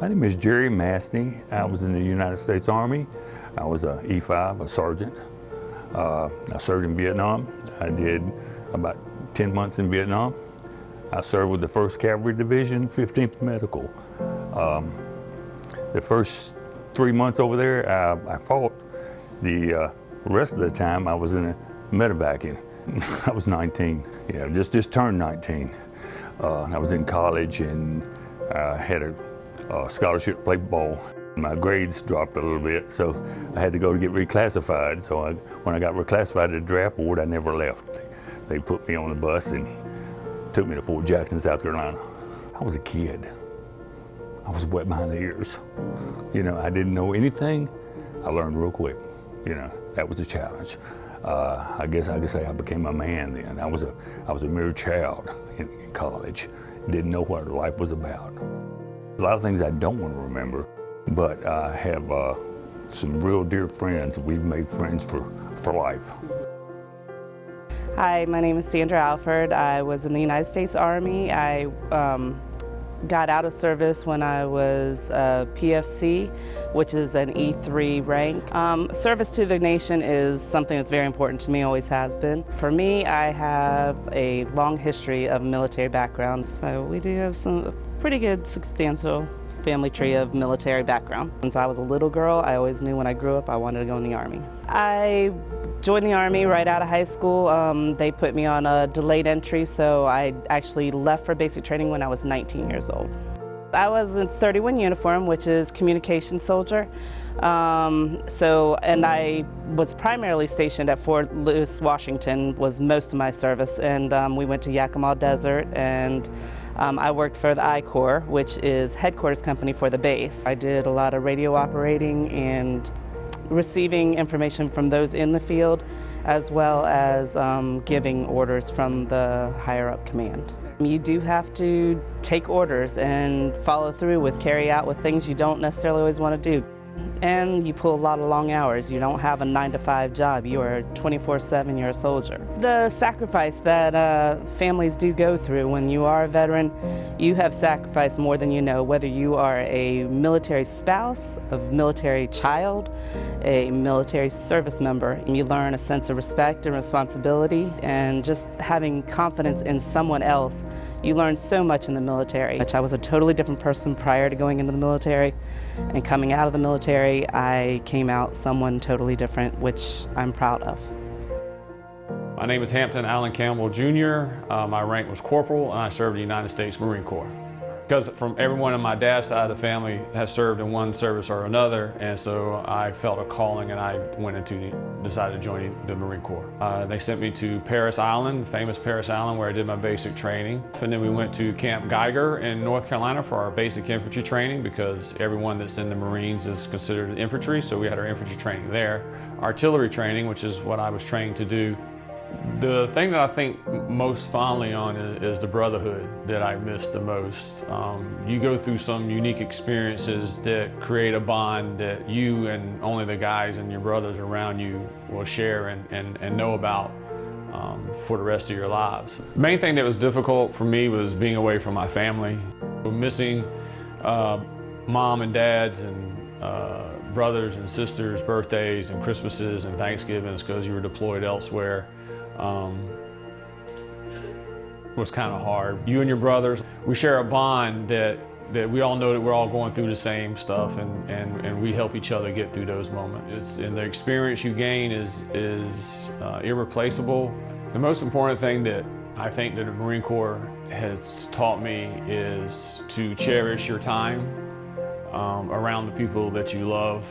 My name is Jerry Mastney. I was in the United States Army. I was a E5, a sergeant. I served in Vietnam. I did about 10 months in Vietnam. I served with the 1st Cavalry Division, 15th Medical. The first 3 months over there, I fought. The rest of the time, I was in a medevacing. I was 19, just turned 19. I was in college and had a scholarship to play ball. My grades dropped a little bit, so I had to go to get reclassified. So when I got reclassified to the draft board, I never left. They put me on the bus and took me to Fort Jackson, South Carolina. I was a kid. I was wet behind the ears. I didn't know anything. I learned real quick. That was a challenge. I guess I could say I became a man then. I was a mere child in college. Didn't know what life was about. A lot of things I don't want to remember, but I have some real dear friends. We've made friends for life. Hi, my name is Sandra Alford. I was in the United States Army. I got out of service when I was PFC, which is an E3 rank. Service to the nation is something that's very important to me, always has been. For me, I have a long history of military background, so we do have some pretty good substantial family tree of military background. Since I was a little girl, I always knew when I grew up I wanted to go in the Army. I joined the Army right out of high school. They put me on a delayed entry, so I actually left for basic training when I was 19 years old. I was in 31 uniform, which is communication soldier. And I was primarily stationed at Fort Lewis, Washington, was most of my service, and we went to Yakima Desert, and I worked for the I Corps, which is headquarters company for the base. I did a lot of radio operating and receiving information from those in the field, as well as giving orders from the higher up command. You do have to take orders and follow through with carry out with things you don't necessarily always want to do. And you pull a lot of long hours. You don't have a 9-to-5 job. You are 24/7, you're a soldier. The sacrifice that families do go through when you are a veteran, you have sacrificed more than you know, whether you are a military spouse, a military child, a military service member. You learn a sense of respect and responsibility, and just having confidence in someone else. You learn so much in the military. I was a totally different person prior to going into the military, and coming out of the military, I came out someone totally different, which I'm proud of. My name is Hampton Allen Campbell Jr. My rank was corporal, and I served in the United States Marine Corps. Because from everyone on my dad's side of the family has served in one service or another, and so I felt a calling, and I decided to join the Marine Corps. They sent me to Parris Island, famous Parris Island, where I did my basic training. And then we went to Camp Geiger in North Carolina for our basic infantry training, because everyone that's in the Marines is considered infantry, so we had our infantry training there. Artillery training, which is what I was trained to do. The thing that I think most fondly on is the brotherhood that I miss the most. You go through some unique experiences that create a bond that you and only the guys and your brothers around you will share and know about for the rest of your lives. The main thing that was difficult for me was being away from my family. Missing mom and dad's and brothers and sisters' birthdays and Christmases and Thanksgivings because you were deployed elsewhere. Was kind of hard. You and your brothers, we share a bond that we all know that we're all going through the same stuff, and we help each other get through those moments. And the experience you gain is irreplaceable. The most important thing that I think that the Marine Corps has taught me is to cherish your time around the people that you love.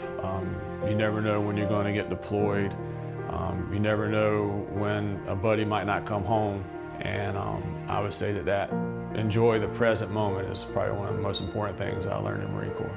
You never know when you're going to get deployed. You never know when a buddy might not come home, and I would say that enjoy the present moment is probably one of the most important things I learned in the Marine Corps.